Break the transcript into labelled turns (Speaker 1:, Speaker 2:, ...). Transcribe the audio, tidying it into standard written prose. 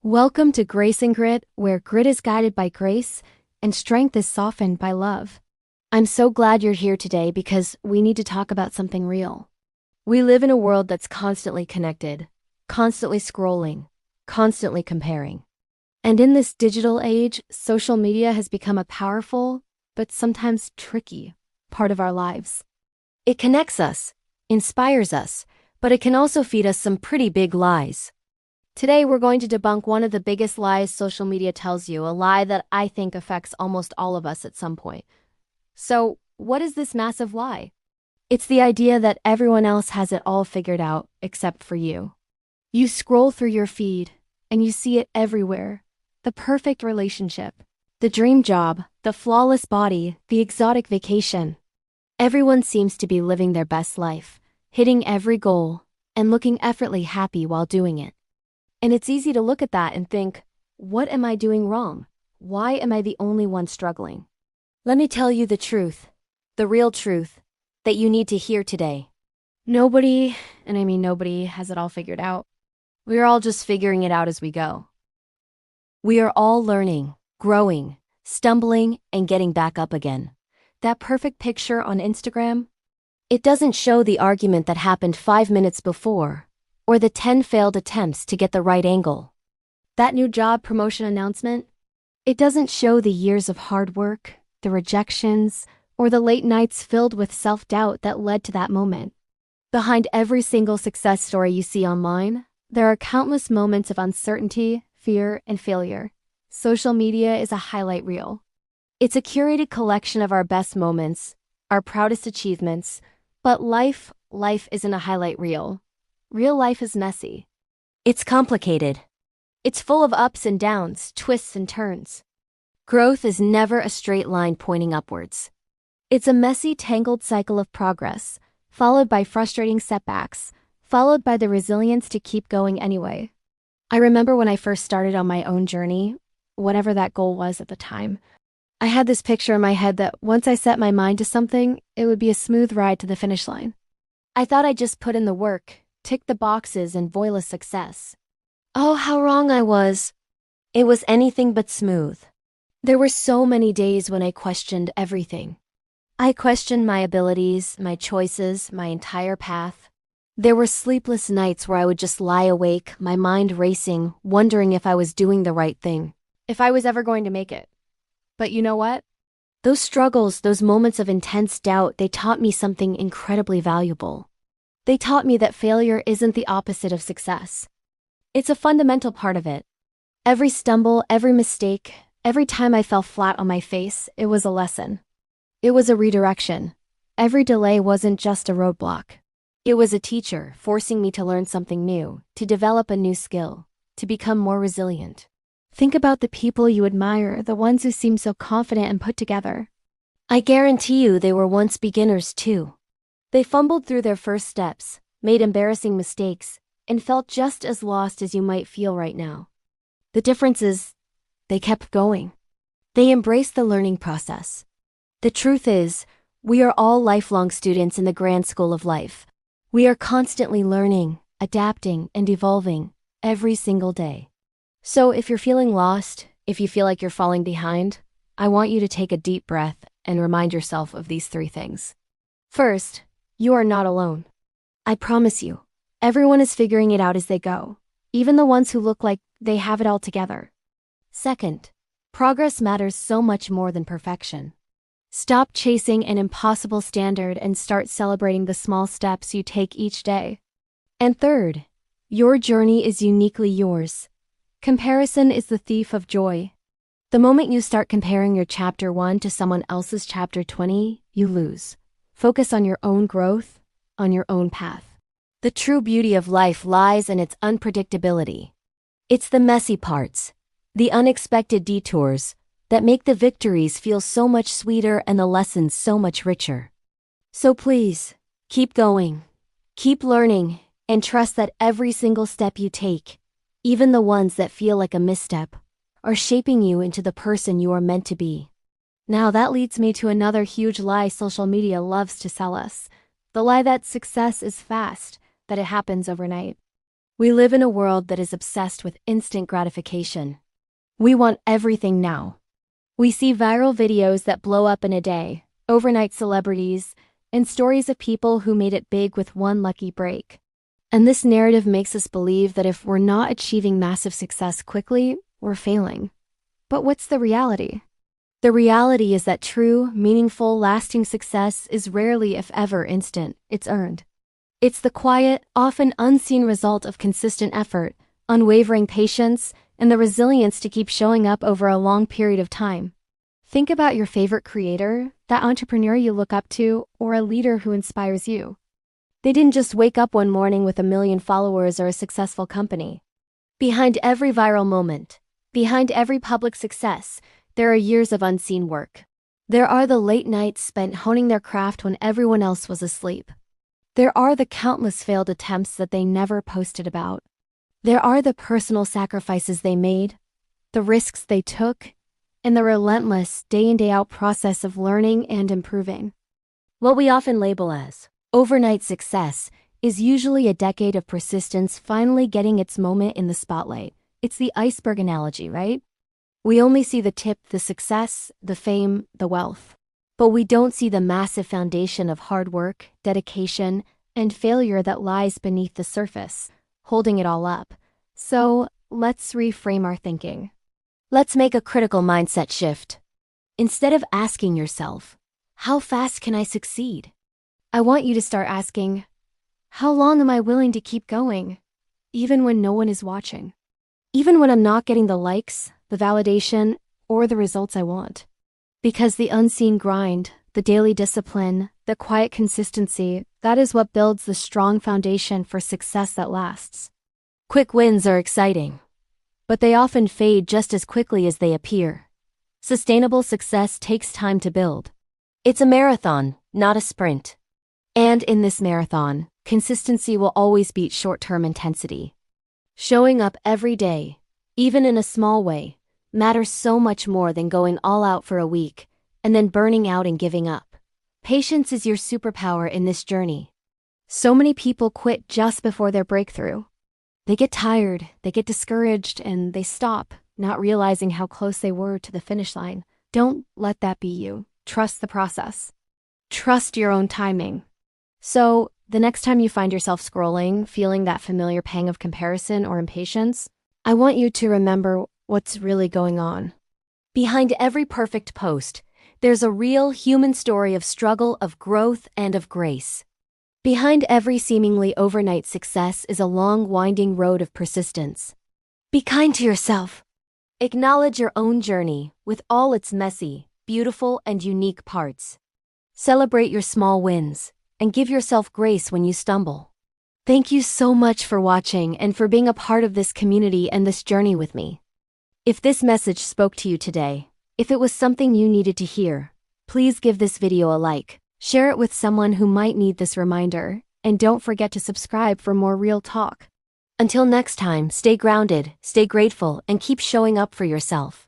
Speaker 1: Welcome to Grace and Grit, where grit is guided by grace and strength is softened by love. I'm so glad you're here today because we need to talk about something real. We live in a world that's constantly connected, constantly scrolling, constantly comparing. And in this digital age, social media has become a powerful, but sometimes tricky, part of our lives. It connects us, inspires us, but it can also feed us some pretty big lies. Today, we're going to debunk one of the biggest lies social media tells you, a lie that I think affects almost all of us at some point. So, what is this massive lie? It's the idea that everyone else has it all figured out except for you. You scroll through your feed, and you see it everywhere. The perfect relationship, the dream job, the flawless body, the exotic vacation. Everyone seems to be living their best life, hitting every goal, and looking effortlessly happy while doing it. And it's easy to look at that and think, what am I doing wrong? Why am I the only one struggling? Let me tell you the truth, the real truth, that you need to hear today. Nobody, and I mean nobody, has it all figured out. We're all just figuring it out as we go. We are all learning, growing, stumbling, and getting back up again. That perfect picture on Instagram? It doesn't show the argument that happened 5 minutes before, or the 10 failed attempts to get the right angle. That new job promotion announcement? It doesn't show the years of hard work, the rejections, or the late nights filled with self-doubt that led to that moment. Behind every single success story you see online, there are countless moments of uncertainty, fear, and failure. Social media is a highlight reel. It's a curated collection of our best moments, our proudest achievements, but life isn't a highlight reel. Real life is messy. It's complicated. It's full of ups and downs, twists and turns. Growth is never a straight line pointing upwards. It's a messy, tangled cycle of progress, followed by frustrating setbacks, followed by the resilience to keep going anyway. I remember when I first started on my own journey, whatever that goal was at the time, I had this picture in my head that once I set my mind to something, it would be a smooth ride to the finish line. I thought I'd just put in the work, tick the boxes, and voila success. Oh, how wrong I was. It was anything but smooth. There were so many days when I questioned everything. I questioned my abilities, my choices, my entire path. There were sleepless nights where I would just lie awake, my mind racing, wondering if I was doing the right thing, if I was ever going to make it. But you know what? Those struggles, those moments of intense doubt, they taught me something incredibly valuable. They taught me that failure isn't the opposite of success. It's a fundamental part of it. Every stumble, every mistake, every time I fell flat on my face, it was a lesson. It was a redirection. Every delay wasn't just a roadblock. It was a teacher forcing me to learn something new, to develop a new skill, to become more resilient. Think about the people you admire, the ones who seem so confident and put together. I guarantee you they were once beginners too. They fumbled through their first steps, made embarrassing mistakes, and felt just as lost as you might feel right now. The difference is, they kept going. They embraced the learning process. The truth is, we are all lifelong students in the grand school of life. We are constantly learning, adapting, and evolving every single day. So if you're feeling lost, if you feel like you're falling behind, I want you to take a deep breath and remind yourself of these 3 things. First, you are not alone. I promise you, everyone is figuring it out as they go, even the ones who look like they have it all together. Second, progress matters so much more than perfection. Stop chasing an impossible standard and start celebrating the small steps you take each day. And third, your journey is uniquely yours. Comparison is the thief of joy. The moment you start comparing your chapter 1 to someone else's chapter 20, you lose. Focus on your own growth, on your own path. The true beauty of life lies in its unpredictability. It's the messy parts, the unexpected detours, that make the victories feel so much sweeter and the lessons so much richer. So please, keep going, keep learning, and trust that every single step you take, even the ones that feel like a misstep, are shaping you into the person you are meant to be. Now that leads me to another huge lie social media loves to sell us. The lie that success is fast, that it happens overnight. We live in a world that is obsessed with instant gratification. We want everything now. We see viral videos that blow up in a day, overnight celebrities, and stories of people who made it big with one lucky break. And this narrative makes us believe that if we're not achieving massive success quickly, we're failing. But what's the reality? The reality is that true, meaningful, lasting success is rarely, if ever, instant. It's earned. It's the quiet, often unseen result of consistent effort, unwavering patience, and the resilience to keep showing up over a long period of time. Think about your favorite creator, that entrepreneur you look up to, or a leader who inspires you. They didn't just wake up one morning with 1 million followers or a successful company. Behind every viral moment, behind every public success, there are years of unseen work. There are the late nights spent honing their craft when everyone else was asleep. There are the countless failed attempts that they never posted about. There are the personal sacrifices they made, the risks they took, and the relentless day-in day-out process of learning and improving. What we often label as overnight success is usually a decade of persistence finally getting its moment in the spotlight. It's the iceberg analogy, right? We only see the tip, the success, the fame, the wealth. But we don't see the massive foundation of hard work, dedication, and failure that lies beneath the surface, holding it all up. So, let's reframe our thinking. Let's make a critical mindset shift. Instead of asking yourself, how fast can I succeed? I want you to start asking, how long am I willing to keep going, even when no one is watching? Even when I'm not getting the likes, the validation, or the results I want. Because the unseen grind, the daily discipline, the quiet consistency, that is what builds the strong foundation for success that lasts. Quick wins are exciting, but they often fade just as quickly as they appear. Sustainable success takes time to build. It's a marathon, not a sprint. And in this marathon, consistency will always beat short-term intensity. Showing up every day, even in a small way, matters so much more than going all out for a week and then burning out and giving up. Patience is your superpower in this journey. So many people quit just before their breakthrough. They get tired, they get discouraged, and they stop, not realizing how close they were to the finish line. Don't let that be you. Trust the process. Trust your own timing. So, the next time you find yourself scrolling, feeling that familiar pang of comparison or impatience, I want you to remember what's really going on. Behind every perfect post, there's a real human story of struggle, of growth, and of grace. Behind every seemingly overnight success is a long, winding road of persistence. Be kind to yourself. Acknowledge your own journey with all its messy, beautiful, and unique parts. Celebrate your small wins and give yourself grace when you stumble. Thank you so much for watching and for being a part of this community and this journey with me. If this message spoke to you today, if it was something you needed to hear, please give this video a like, share it with someone who might need this reminder, and don't forget to subscribe for more real talk. Until next time, stay grounded, stay grateful, and keep showing up for yourself.